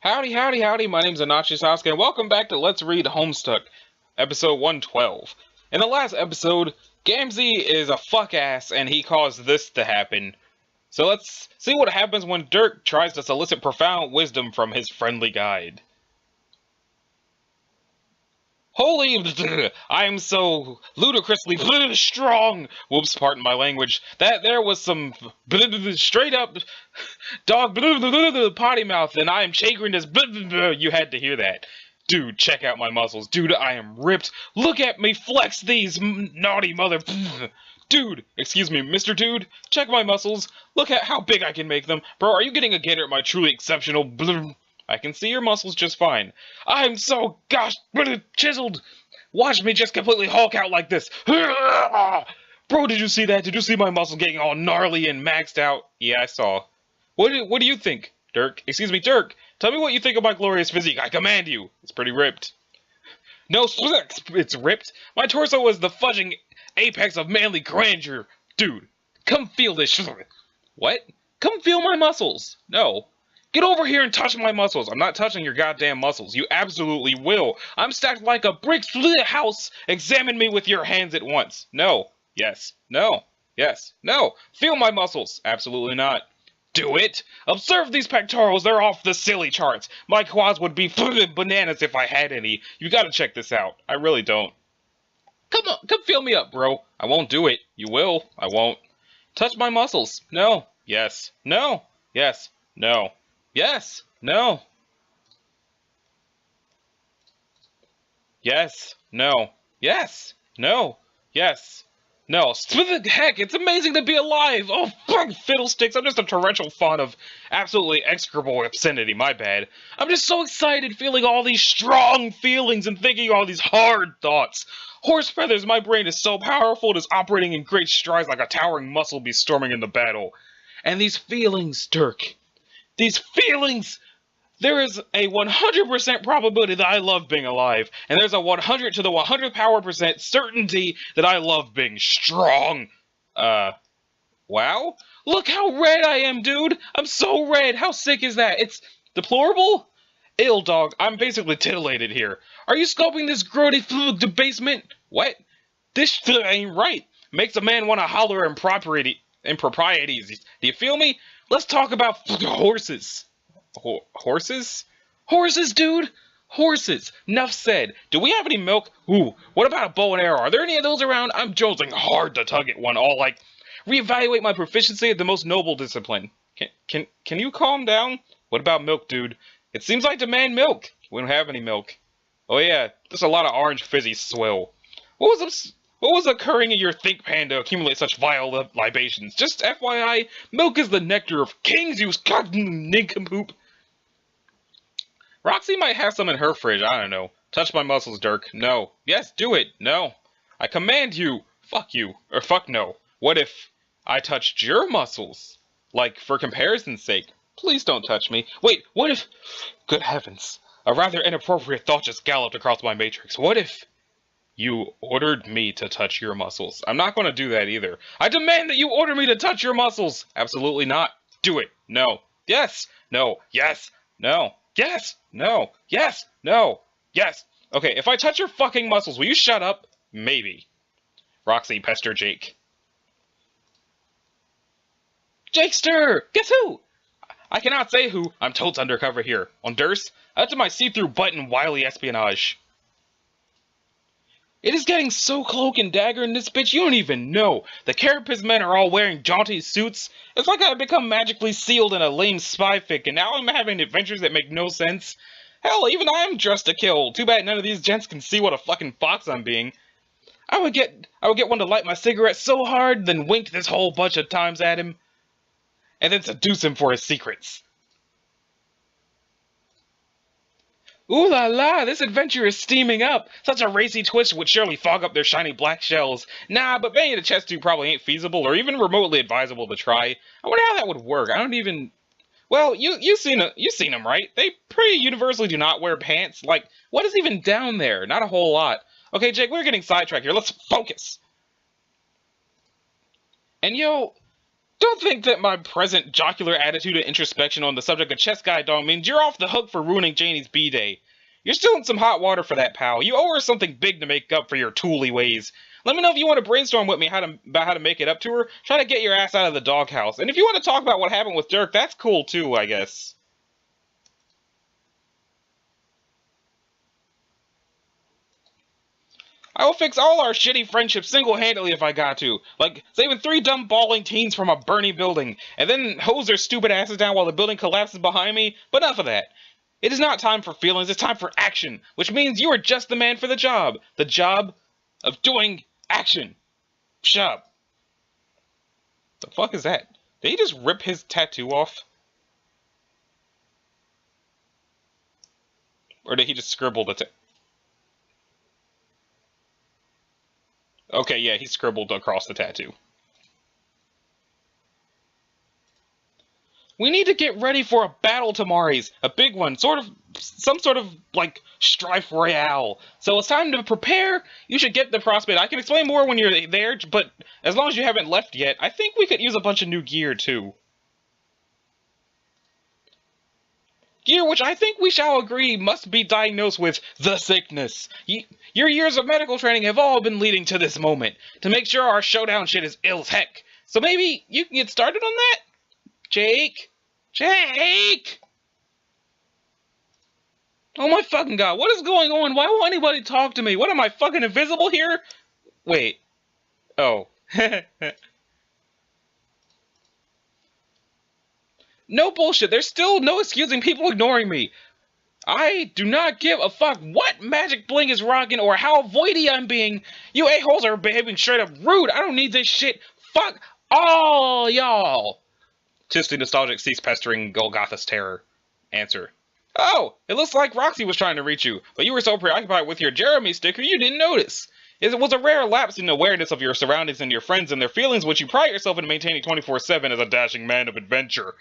Howdy, howdy, howdy, my name's Anachi Sasuke, and welcome back to Let's Read Homestuck, episode 112. In the last episode, Gamzee is a fuck-ass, and he caused this to happen. So let's see what happens when Dirk tries to solicit profound wisdom from his friendly guide. Holy, I am so ludicrously strong, whoops, pardon my language, that there was some straight up dog potty mouth, and I am chagrined as you had to hear that. Dude, check out my muscles. Dude, I am ripped. Look at me flex these naughty mother... Dude, excuse me, Mr. Dude, check my muscles. Look at how big I can make them. Bro, are you getting a gator at my truly exceptional... I can see your muscles just fine. I'm so gosh chiseled. Watch me just completely hulk out like this. Bro, did you see that? Did you see my muscles getting all gnarly and maxed out? Yeah, I saw. What do you think, Dirk? Excuse me, Dirk. Tell me what you think of my glorious physique. I command you. It's pretty ripped. No, it's ripped. My torso was the fudging apex of manly grandeur. Dude, come feel this. What? Come feel my muscles. No. Get over here and touch my muscles. I'm not touching your goddamn muscles. You absolutely will. I'm stacked like a brick house. Examine me with your hands at once. No. Yes. No. Yes. No. Feel my muscles. Absolutely not. Do it. Observe these pectorals. They're off the silly charts. My quads would be bananas if I had any. You gotta check this out. I really don't. Come on. Come feel me up, bro. I won't do it. You will. I won't. Touch my muscles. No. Yes. No. Yes. No. Yes. No. Yes. No. Yes. No. Yes. No. Heck, it's amazing to be alive! Oh, fuck, fiddlesticks, I'm just a torrential font of absolutely execrable obscenity, my bad. I'm just so excited feeling all these strong feelings and thinking all these hard thoughts. Horse feathers, my brain is so powerful it is operating in great strides like a towering muscle bee storming into battle. And these feelings, Dirk, these feelings, there is a 100% probability that I love being alive, and there's a 100 to the 100th power percent certainty that I love being strong. Wow? Look how red I am, dude! I'm so red! How sick is that? It's deplorable? Ill, dog. I'm basically titillated here. Are you scoping this grody debasement? What? This ain't right. Makes a man want to holler improprieties. Do you feel me? Let's talk about horses. Horses? Horses, dude! Horses! Nuff said. Do we have any milk? Ooh, what about a bow and arrow? Are there any of those around? I'm jonesing hard to tug at one, all like, reevaluate my proficiency at the most noble discipline. Can you calm down? What about milk, dude? It seems like demand milk. We don't have any milk. Oh yeah, there's a lot of orange fizzy swill. What was occurring in your think pan to accumulate such vile libations? Just FYI, milk is the nectar of kings, you nincompoop. Roxy might have some in her fridge, I don't know. Touch my muscles, Dirk. No. Yes, do it. No. I command you. Fuck you. Or fuck no. What if I touched your muscles? Like, for comparison's sake. Please don't touch me. Wait, what if... Good heavens. A rather inappropriate thought just galloped across my matrix. What if... You ordered me to touch your muscles. I'm not going to do that either. I demand that you order me to touch your muscles. Absolutely not. Do it. No. Yes. No. Yes. No. Yes. No. Yes. No. Yes. Okay, if I touch your fucking muscles, will you shut up? Maybe. Roxy, pester Jake. Jakester! Guess who? I cannot say who. I'm totes undercover here. On Durst, up to my see-through butt in wily espionage. It is getting so cloak and dagger in this bitch, you don't even know. The Carapace men are all wearing jaunty suits. It's like I've become magically sealed in a lame spy fic, and now I'm having adventures that make no sense. Hell, even I am dressed to kill. Too bad none of these gents can see what a fucking fox I'm being. I would get one to light my cigarette so hard, then wink this whole bunch of times at him, and then seduce him for his secrets. Ooh la la, this adventure is steaming up. Such a racy twist would surely fog up their shiny black shells. Nah, but banging a chest tube probably ain't feasible or even remotely advisable to try. I wonder how that would work. I don't even... Well, you've seen them, right? They pretty universally do not wear pants. Like, what is even down there? Not a whole lot. Okay, Jake, we're getting sidetracked here. Let's focus. And yo, Don't think that my present jocular attitude and introspection on the subject of Chess Guy Dong means you're off the hook for ruining Janie's B-Day. You're still in some hot water for that, pal. You owe her something big to make up for your tooly ways. Let me know if you want to brainstorm with me about how to make it up to her. Try to get your ass out of the doghouse. And if you want to talk about what happened with Dirk, that's cool too, I guess. I will fix all our shitty friendships single-handedly if I got to. Like, saving 3 dumb bawling teens from a burning building, and then hose their stupid asses down while the building collapses behind me. But enough of that. It is not time for feelings, it's time for action. Which means you are just the man for the job. The job of doing action. Shut up. The fuck is that? Did he just rip his tattoo off? Or did he just scribble the tattoo? Okay, yeah, he scribbled across the tattoo. We need to get ready for a battle tomorrow. A big one, some sort of, like, strife royale. So it's time to prepare. You should get the prospect. I can explain more when you're there, but as long as you haven't left yet, I think we could use a bunch of new gear, too. Gear which I think we shall agree must be diagnosed with the sickness. Your years of medical training have all been leading to this moment, to make sure our showdown shit is ill as heck. So maybe you can get started on that? Jake? Jake! Oh my fucking god, what is going on? Why won't anybody talk to me? What am I, fucking invisible here? Wait. Oh. No bullshit, there's still no excusing people ignoring me. I do not give a fuck what magic bling is rocking or how voidy I'm being. You a-holes are behaving straight up rude. I don't need this shit. Fuck all y'all. Tisty Nostalgic cease pestering Golgotha's terror. Answer. Oh, it looks like Roxy was trying to reach you, but you were so preoccupied with your Jeremy sticker you didn't notice. It was a rare lapse in awareness of your surroundings and your friends and their feelings which you pride yourself in maintaining 24/7 as a dashing man of adventure.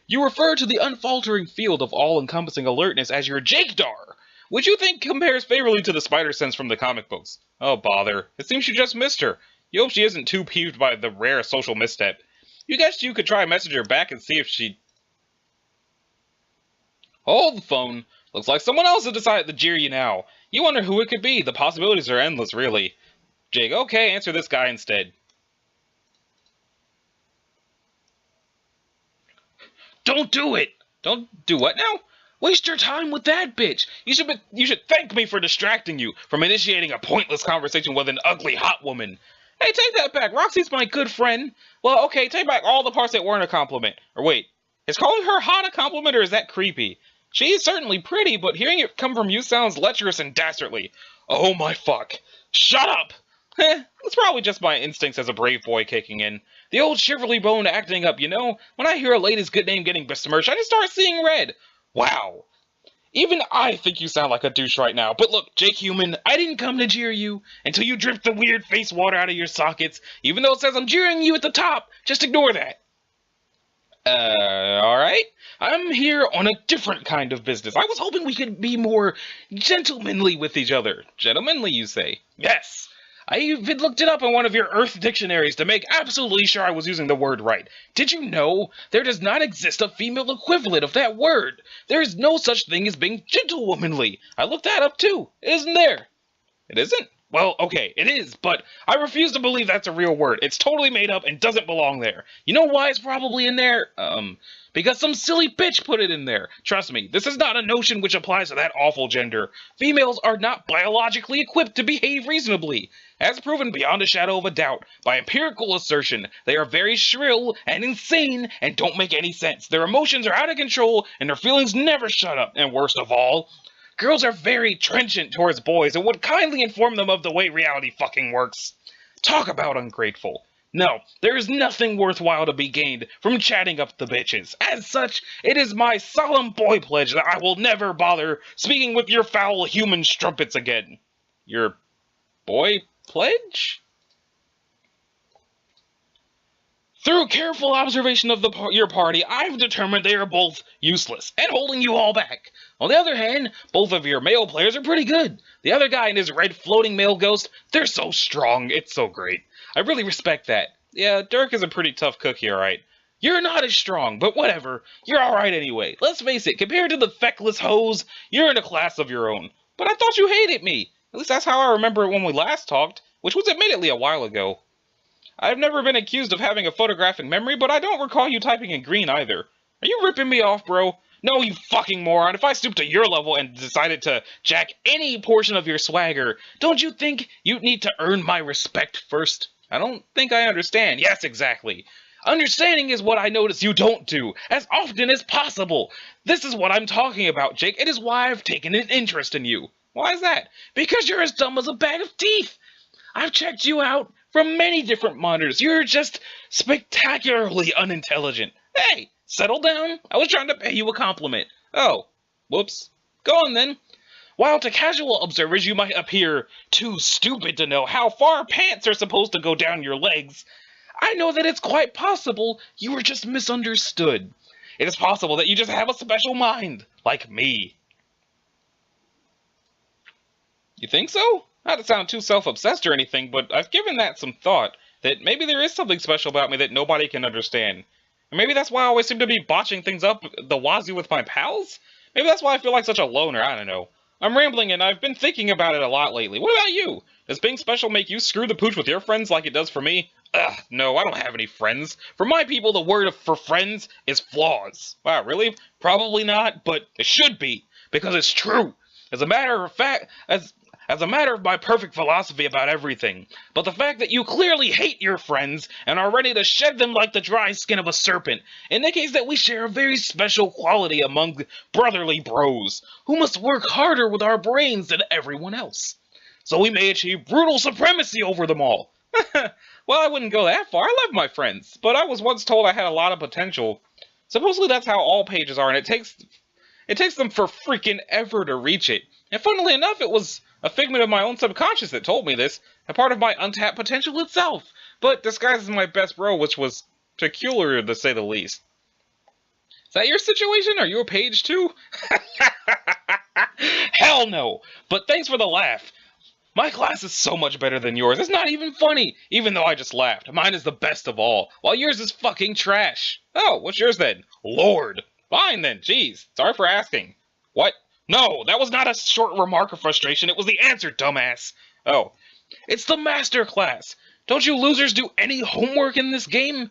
You refer to the unfaltering field of all-encompassing alertness as your Jake-Dar, which you think compares favorably to the spider sense from the comic books. Oh, bother. It seems you just missed her. You hope she isn't too peeved by the rare social misstep. You guess you could try and message her back and see if she... Hold the phone. Looks like someone else has decided to jeer you now. You wonder who it could be. The possibilities are endless, really. Jake, okay, answer this guy instead. Don't do it! Don't do what now? Waste your time with that bitch! You should thank me for distracting you, from initiating a pointless conversation with an ugly hot woman. Hey, take that back. Roxy's my good friend. Well, okay, take back all the parts that weren't a compliment. Or wait, is calling her hot a compliment or is that creepy? She is certainly pretty, but hearing it come from you sounds lecherous and dastardly. Oh my fuck. Shut up! It's probably just my instincts as a brave boy kicking in. The old chivalry bone acting up, you know? When I hear a lady's good name getting besmirched, I just start seeing red. Wow. Even I think you sound like a douche right now. But look, Jake Human, I didn't come to jeer you until you dripped the weird face water out of your sockets. Even though it says I'm jeering you at the top, just ignore that. Alright. I'm here on a different kind of business. I was hoping we could be more gentlemanly with each other. Gentlemanly, you say? Yes. I even looked it up in one of your Earth dictionaries to make absolutely sure I was using the word right. Did you know there does not exist a female equivalent of that word? There is no such thing as being gentlewomanly. I looked that up too. Isn't there? It isn't? Well, okay, it is, but I refuse to believe that's a real word. It's totally made up and doesn't belong there. You know why it's probably in there? Because some silly bitch put it in there. Trust me, this is not a notion which applies to that awful gender. Females are not biologically equipped to behave reasonably. As proven beyond a shadow of a doubt, by empirical assertion, they are very shrill and insane and don't make any sense. Their emotions are out of control and their feelings never shut up. And worst of all, girls are very trenchant towards boys and would kindly inform them of the way reality fucking works. Talk about ungrateful. No, there is nothing worthwhile to be gained from chatting up the bitches. As such, it is my solemn boy pledge that I will never bother speaking with your foul human strumpets again. Your boy pledge? Through careful observation of your party, I've determined they are both useless and holding you all back. On the other hand, both of your male players are pretty good. The other guy and his red floating male ghost, they're so strong, it's so great. I really respect that. Yeah, Dirk is a pretty tough cookie, alright. You're not as strong, but whatever. You're alright anyway. Let's face it, compared to the feckless hoes, you're in a class of your own. But I thought you hated me. At least that's how I remember it when we last talked, which was admittedly a while ago. I've never been accused of having a photographic memory, but I don't recall you typing in green either. Are you ripping me off, bro? No, you fucking moron. If I stooped to your level and decided to jack any portion of your swagger, don't you think you'd need to earn my respect first? I don't think I understand. Yes, exactly. Understanding is what I notice you don't do, as often as possible. This is what I'm talking about, Jake. It is why I've taken an interest in you. Why is that? Because you're as dumb as a bag of teeth. I've checked you out from many different monitors. You're just spectacularly unintelligent. Hey, settle down. I was trying to pay you a compliment. Oh, whoops. Go on then. While to casual observers you might appear too stupid to know how far pants are supposed to go down your legs, I know that it's quite possible you were just misunderstood. It is possible that you just have a special mind, like me. You think so? Not to sound too self-obsessed or anything, but I've given that some thought, that maybe there is something special about me that nobody can understand. And maybe that's why I always seem to be botching things up the wazoo with my pals? Maybe that's why I feel like such a loner, I don't know. I'm rambling and I've been thinking about it a lot lately. What about you? Does being special make you screw the pooch with your friends like it does for me? Ugh, no, I don't have any friends. For my people, the word for friends is flaws. Wow, really? Probably not, but it should be, because it's true. As a matter of fact, as a matter of my perfect philosophy about everything, but the fact that you clearly hate your friends and are ready to shed them like the dry skin of a serpent indicates that we share a very special quality among brotherly bros, who must work harder with our brains than everyone else. So we may achieve brutal supremacy over them all. Well, I wouldn't go that far. I love my friends, but I was once told I had a lot of potential. Supposedly that's how all pages are, and it takes them for freaking ever to reach it. And funnily enough, it was a figment of my own subconscious that told me this, a part of my untapped potential itself, but disguised as my best bro, which was peculiar to say the least. Is that your situation? Are you a page too? Hell no! But thanks for the laugh. My class is so much better than yours. It's not even funny, even though I just laughed. Mine is the best of all, while yours is fucking trash. Oh, what's yours then? Lord. Fine then, jeez. Sorry for asking. What? No, that was not a short remark of frustration. It was the answer, dumbass. Oh. It's the master class. Don't you losers do any homework in this game?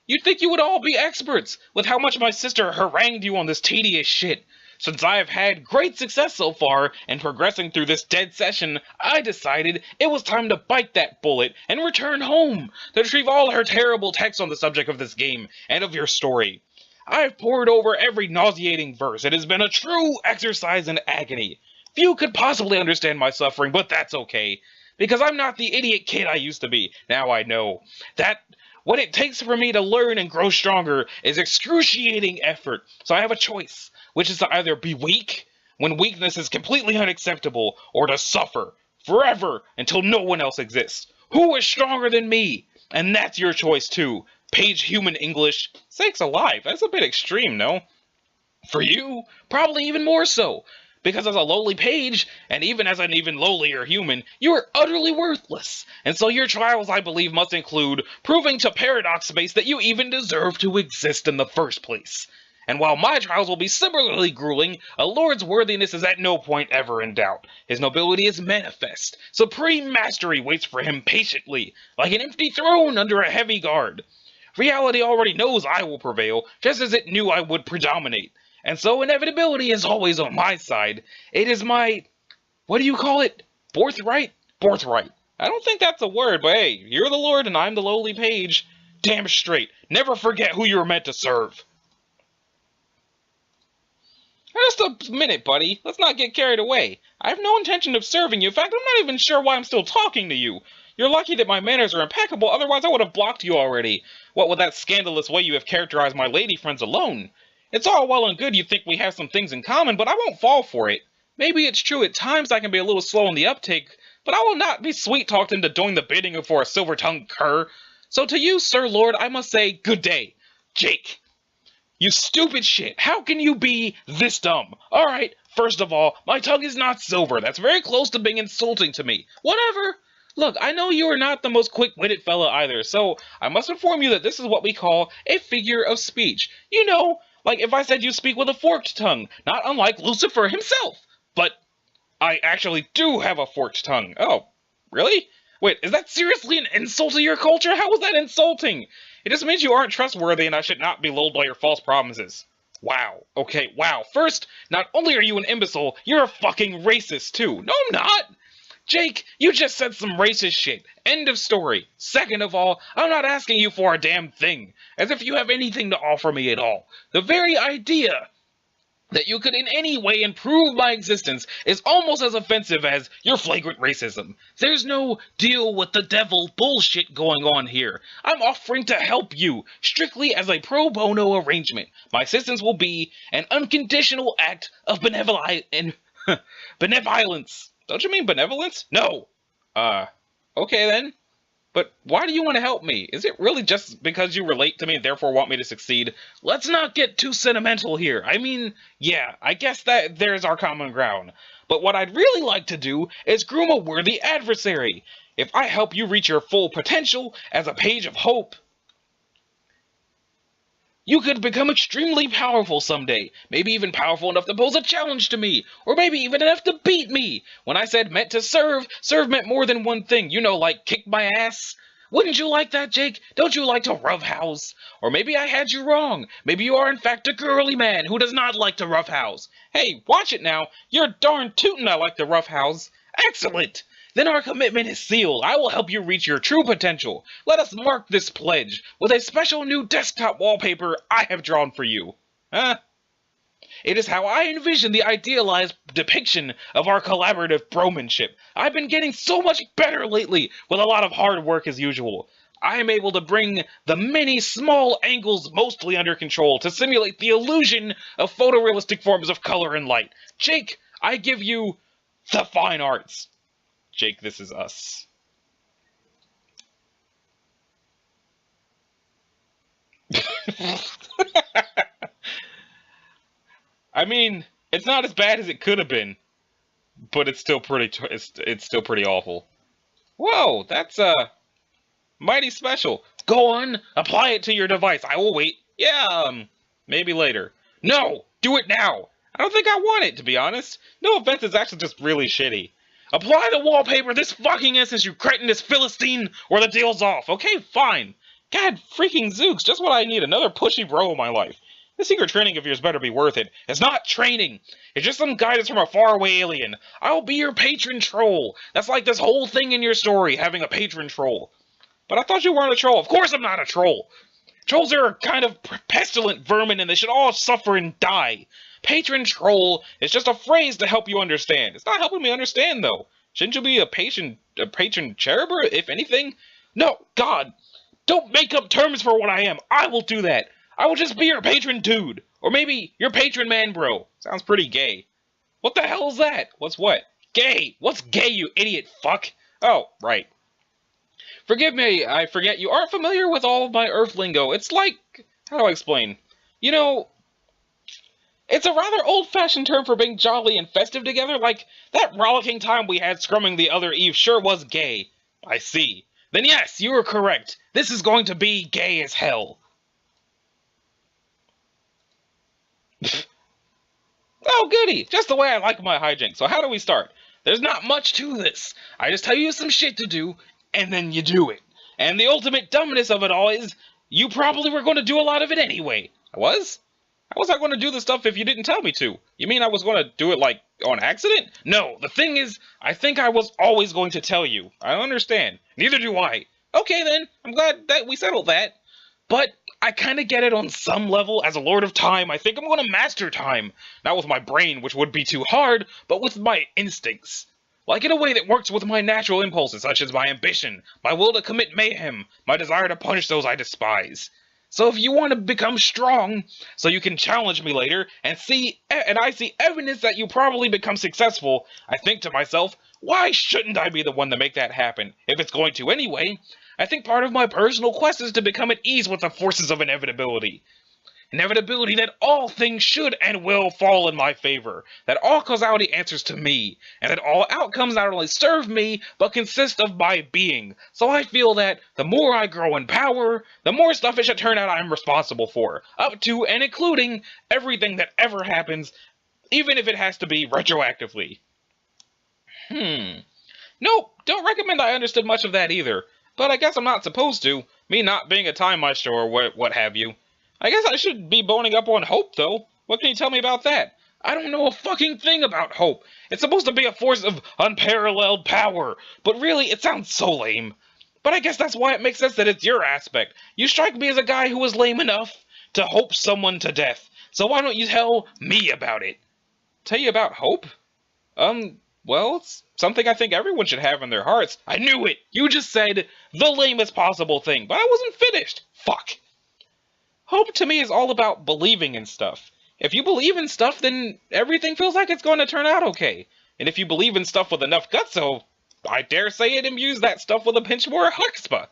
You'd think you would all be experts, with how much my sister harangued you on this tedious shit. Since I have had great success so far in progressing through this dead session, I decided it was time to bite that bullet and return home to retrieve all her terrible texts on the subject of this game and of your story. I've pored over every nauseating verse. It has been a true exercise in agony. Few could possibly understand my suffering, but that's okay, because I'm not the idiot kid I used to be. Now I know that what it takes for me to learn and grow stronger is excruciating effort, so I have a choice, which is to either be weak, when weakness is completely unacceptable, or to suffer, forever, until no one else exists. Who is stronger than me? And that's your choice too. Page Human English. Sakes alive, that's a bit extreme, no? For you, probably even more so. Because as a lowly page, and even as an even lowlier human, you are utterly worthless. And so your trials, I believe, must include proving to Paradox Space that you even deserve to exist in the first place. And while my trials will be similarly grueling, a lord's worthiness is at no point ever in doubt. His nobility is manifest. Supreme mastery waits for him patiently, like an empty throne under a heavy guard. Reality already knows I will prevail, just as it knew I would predominate. And so inevitability is always on my side. It is my, what do you call it? Birthright? Birthright. I don't think that's a word, but hey, you're the lord and I'm the lowly page. Damn straight. Never forget who you were meant to serve. Just a minute, buddy. Let's not get carried away. I have no intention of serving you. In fact, I'm not even sure why I'm still talking to you. You're lucky that my manners are impeccable, otherwise I would have blocked you already. What with that scandalous way you have characterized my lady friends alone. It's all well and good you think we have some things in common, but I won't fall for it. Maybe it's true at times I can be a little slow in the uptake, but I will not be sweet-talked into doing the bidding for a silver-tongued cur. So to you, Sir Lord, I must say, good day. Jake. You stupid shit. How can you be this dumb? Alright, first of all, my tongue is not silver. That's very close to being insulting to me. Whatever. Look, I know you are not the most quick-witted fella either, so I must inform you that this is what we call a figure of speech. You know, like if I said you speak with a forked tongue, not unlike Lucifer himself. But I actually do have a forked tongue. Oh, really? Wait, is that seriously an insult to your culture? How is that insulting? It just means you aren't trustworthy and I should not be lulled by your false promises. Wow. Okay, wow. First, not only are you an imbecile, you're a fucking racist too. No, I'm not. Jake, you just said some racist shit. End of story. Second of all, I'm not asking you for a damn thing. As if you have anything to offer me at all. The very idea that you could in any way improve my existence is almost as offensive as your flagrant racism. There's no deal with the devil bullshit going on here. I'm offering to help you, strictly as a pro bono arrangement. My assistance will be an unconditional act of benevolence. Don't you mean benevolence? No. Okay then. But why do you want to help me? Is it really just because you relate to me and therefore want me to succeed? Let's not get too sentimental here. I mean, yeah, I guess that there's our common ground. But what I'd really like to do is groom a worthy adversary. If I help you reach your full potential as a page of hope, you could become extremely powerful someday. Maybe even powerful enough to pose a challenge to me. Or maybe even enough to beat me. When I said meant to serve, serve meant more than one thing. You know, like kick my ass. Wouldn't you like that, Jake? Don't you like to roughhouse? Or maybe I had you wrong. Maybe you are in fact a girly man who does not like to roughhouse. Hey, watch it now. You're darn tootin' I like to roughhouse. Excellent. Then our commitment is sealed. I will help you reach your true potential. Let us mark this pledge with a special new desktop wallpaper I have drawn for you. Huh? It is how I envision the idealized depiction of our collaborative bromanship. I've been getting so much better lately with a lot of hard work as usual. I am able to bring the many small angles mostly under control to simulate the illusion of photorealistic forms of color and light. Jake, I give you the fine arts. Jake, this is us. I mean, it's not as bad as it could have been, but it's still pretty. It's still pretty awful. Whoa, that's mighty special. Go on, apply it to your device. I will wait. Yeah, maybe later. No, do it now. I don't think I want it, to be honest. No offense, it's actually just really shitty. Apply the wallpaper this fucking instant, you cretinous Philistine, or the deal's off. Okay, fine. God freaking zooks, just what I need. Another pushy bro in my life. This secret training of yours better be worth it. It's not training. It's just some guidance from a faraway alien. I'll be your patron troll. That's like this whole thing in your story, having a patron troll. But I thought you weren't a troll. Of course I'm not a troll. Trolls are a kind of pestilent vermin and they should all suffer and die. Patron troll is just a phrase to help you understand. It's not helping me understand, though. Shouldn't you be a patron cherub, if anything? No, God. Don't make up terms for what I am. I will do that. I will just be your patron dude. Or maybe your patron man bro. Sounds pretty gay. What the hell is that? What's what? Gay. What's gay, you idiot fuck? Oh, right. Forgive me, I forget you aren't familiar with all of my Earth lingo. It's like... how do I explain? You know... it's a rather old-fashioned term for being jolly and festive together, like that rollicking time we had scrumming the other eve sure was gay. I see. Then yes, you are correct. This is going to be gay as hell. Oh, goody! Just the way I like my hijinks. So how do we start? There's not much to this. I just tell you some shit to do, and then you do it. And the ultimate dumbness of it all is, you probably were going to do a lot of it anyway. I was? How was I going to do the stuff if you didn't tell me to? You mean I was going to do it, like, on accident? No, the thing is, I think I was always going to tell you. I understand. Neither do I. Okay, then. I'm glad that we settled that. But I kind of get it on some level. As a Lord of Time, I think I'm going to master time. Not with my brain, which would be too hard, but with my instincts. Like in a way that works with my natural impulses, such as my ambition, my will to commit mayhem, my desire to punish those I despise. So if you want to become strong, so you can challenge me later, and I see evidence that you probably become successful, I think to myself, why shouldn't I be the one to make that happen, if it's going to anyway? I think part of my personal quest is to become at ease with the forces of inevitability. inevitability that all things should and will fall in my favor, that all causality answers to me, and that all outcomes not only serve me, but consist of my being. So I feel that the more I grow in power, the more stuff it should turn out I'm responsible for, up to and including everything that ever happens, even if it has to be retroactively. Nope, don't recommend I understood much of that either. But I guess I'm not supposed to, me not being a time maestro or what have you. I guess I should be boning up on hope, though. What can you tell me about that? I don't know a fucking thing about hope. It's supposed to be a force of unparalleled power, but really, it sounds so lame. But I guess that's why it makes sense that it's your aspect. You strike me as a guy who was lame enough to hope someone to death. So why don't you tell me about it? Tell you about hope? Well, it's something I think everyone should have in their hearts. I knew it! You just said the lamest possible thing, but I wasn't finished. Fuck. Hope to me is all about believing in stuff. If you believe in stuff, then everything feels like it's going to turn out okay. And if you believe in stuff with enough guts, so I dare say it imbues that stuff with a pinch more chutzpah.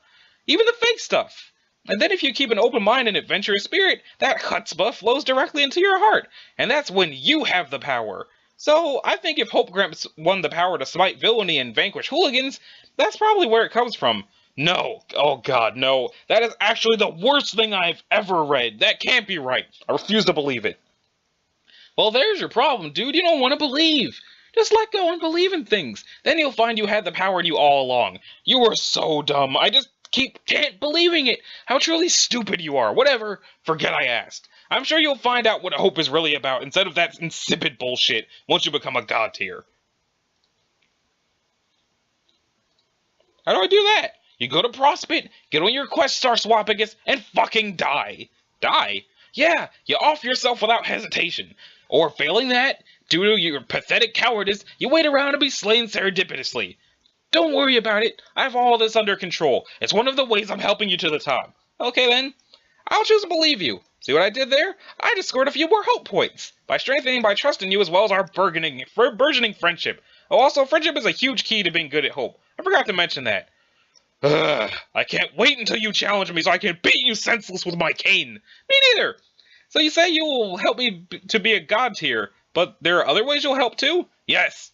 Even the fake stuff. And then if you keep an open mind and adventurous spirit, that chutzpah flows directly into your heart. And that's when you have the power. So, I think if Hope Gramps won the power to smite villainy and vanquish hooligans, that's probably where it comes from. No. Oh god, no. That is actually the worst thing I've ever read. That can't be right. I refuse to believe it. Well, there's your problem, dude. You don't want to believe. Just let go and believe in things. Then you'll find you had the power in you all along. You were so dumb. I just can't believing it. How truly stupid you are. Whatever. Forget I asked. I'm sure you'll find out what hope is really about instead of that insipid bullshit once you become a god tier. How do I do that? You go to Prospit, get on your quest Star Swapagus, and fucking die. Die? Yeah, you off yourself without hesitation. Or failing that, due to your pathetic cowardice, you wait around to be slain serendipitously. Don't worry about it. I have all this under control. It's one of the ways I'm helping you to the top. Okay then. I'll choose to believe you. See what I did there? I just scored a few more hope points by strengthening by trusting you as well as our burgeoning friendship. Oh, also, friendship is a huge key to being good at hope. I forgot to mention that. I can't wait until you challenge me so I can beat you senseless with my cane. Me neither. So you say you will help me to be a god tier, but there are other ways you'll help too? Yes.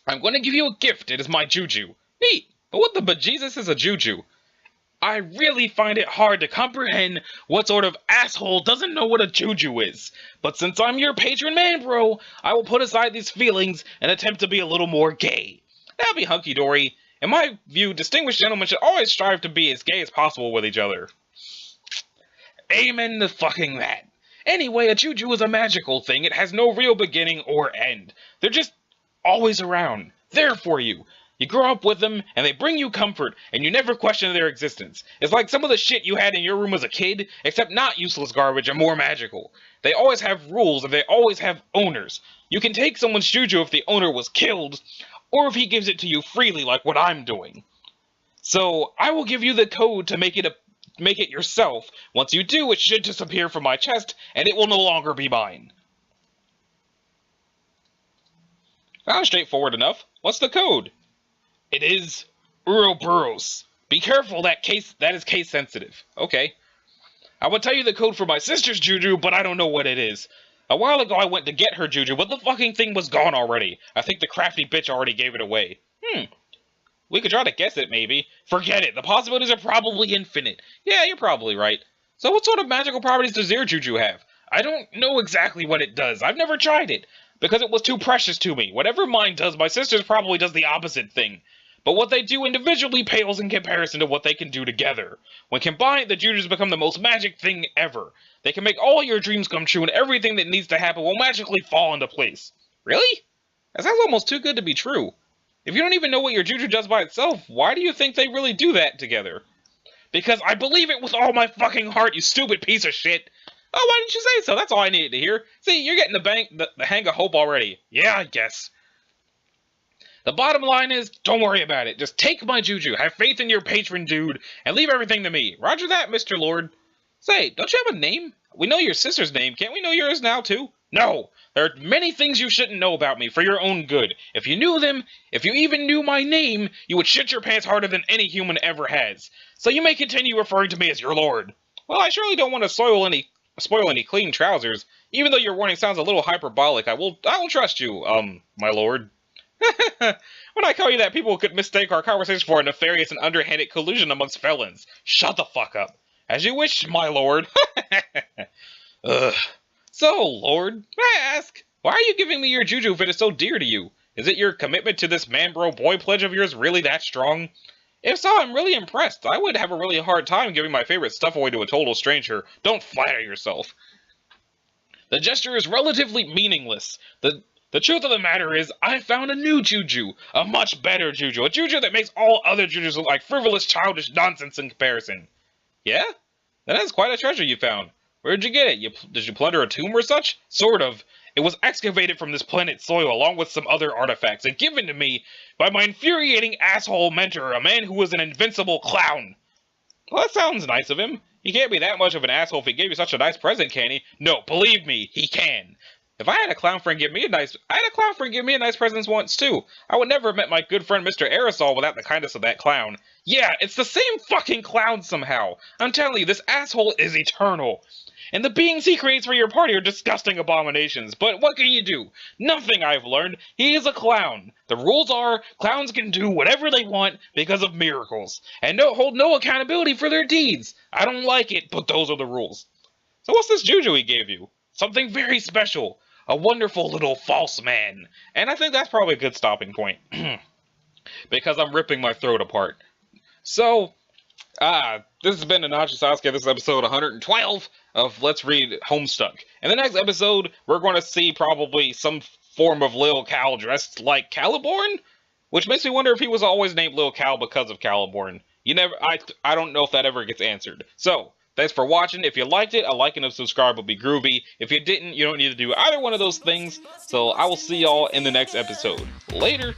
I'm going to give you a gift. It is my juju. Neat. But what the bejesus is a juju? I really find it hard to comprehend what sort of asshole doesn't know what a juju is. But since I'm your patron man, bro, I will put aside these feelings and attempt to be a little more gay. That'll be hunky-dory. In my view, distinguished gentlemen should always strive to be as gay as possible with each other. Amen to fucking that. Anyway, a juju is a magical thing. It has no real beginning or end. They're just always around, there for you. You grow up with them, and they bring you comfort, and you never question their existence. It's like some of the shit you had in your room as a kid, except not useless garbage and more magical. They always have rules, and they always have owners. You can take someone's juju if the owner was killed, or if he gives it to you freely like what I'm doing. So, I will give you the code to make it yourself. Once you do, it should disappear from my chest, and it will no longer be mine. Sounds straightforward enough. What's the code? It is Ouroboros. Be careful, that is case sensitive. Okay. I would tell you the code for my sister's juju, but I don't know what it is. A while ago I went to get her juju, but the fucking thing was gone already. I think the crafty bitch already gave it away. We could try to guess it, maybe. Forget it. The possibilities are probably infinite. Yeah, you're probably right. So what sort of magical properties does your juju have? I don't know exactly what it does. I've never tried it. Because it was too precious to me. Whatever mine does, my sister's probably does the opposite thing. But what they do individually pales in comparison to what they can do together. When combined, the jujus become the most magic thing ever. They can make all your dreams come true, and everything that needs to happen will magically fall into place. Really? That sounds almost too good to be true. If you don't even know what your juju does by itself, why do you think they really do that together? Because I believe it with all my fucking heart, you stupid piece of shit. Oh, why didn't you say so? That's all I needed to hear. See, you're getting the hang of hope already. Yeah, I guess. The bottom line is, don't worry about it. Just take my juju, have faith in your patron dude, and leave everything to me. Roger that, Mr. Lord. Say, don't you have a name? We know your sister's name. Can't we know yours now, too? No. There are many things you shouldn't know about me for your own good. If you knew them, if you even knew my name, you would shit your pants harder than any human ever has. So you may continue referring to me as your lord. Well, I surely don't want to soil any spoil any clean trousers. Even though your warning sounds a little hyperbolic, I will trust you, my lord. When I call you that, people could mistake our conversation for a nefarious and underhanded collusion amongst felons. Shut the fuck up. As you wish, my lord. Ugh. So, lord, may I ask, why are you giving me your juju if it is so dear to you? Is it your commitment to this man-bro-boy pledge of yours really that strong? If so, I'm really impressed. I would have a really hard time giving my favorite stuff away to a total stranger. Don't flatter yourself. The gesture is relatively meaningless. The truth of the matter is, I found a new juju. A much better juju. A juju that makes all other jujus look like frivolous, childish nonsense in comparison. Yeah? Then that's quite a treasure you found. Where'd you get it? Did you plunder a tomb or such? Sort of. It was excavated from this planet's soil along with some other artifacts and given to me by my infuriating asshole mentor, a man who was an invincible clown. Well, that sounds nice of him. He can't be that much of an asshole if he gave you such a nice present, can he? No, believe me, he can. If I had a clown friend give me a nice present once too. I would never have met my good friend Mr. Aerosol without the kindness of that clown. Yeah, it's the same fucking clown somehow. I'm telling you, this asshole is eternal. And the beings he creates for your party are disgusting abominations. But what can you do? Nothing, I've learned. He is a clown. The rules are, clowns can do whatever they want because of miracles. And hold no accountability for their deeds. I don't like it, but those are the rules. So what's this juju he gave you? Something very special. A wonderful little false man. And I think that's probably a good stopping point. Because I'm ripping my throat apart. So, this has been Anachi Sasuke. This is episode 112 of Let's Read Homestuck. In the next episode, we're going to see probably some form of Lil Cal dressed like Caliborn? Which makes me wonder if he was always named Lil Cal because of Caliborn. I don't know if that ever gets answered. So, thanks for watching. If you liked it, a like and a subscribe would be groovy. If you didn't, you don't need to do either one of those things. So I will see y'all in the next episode. Later!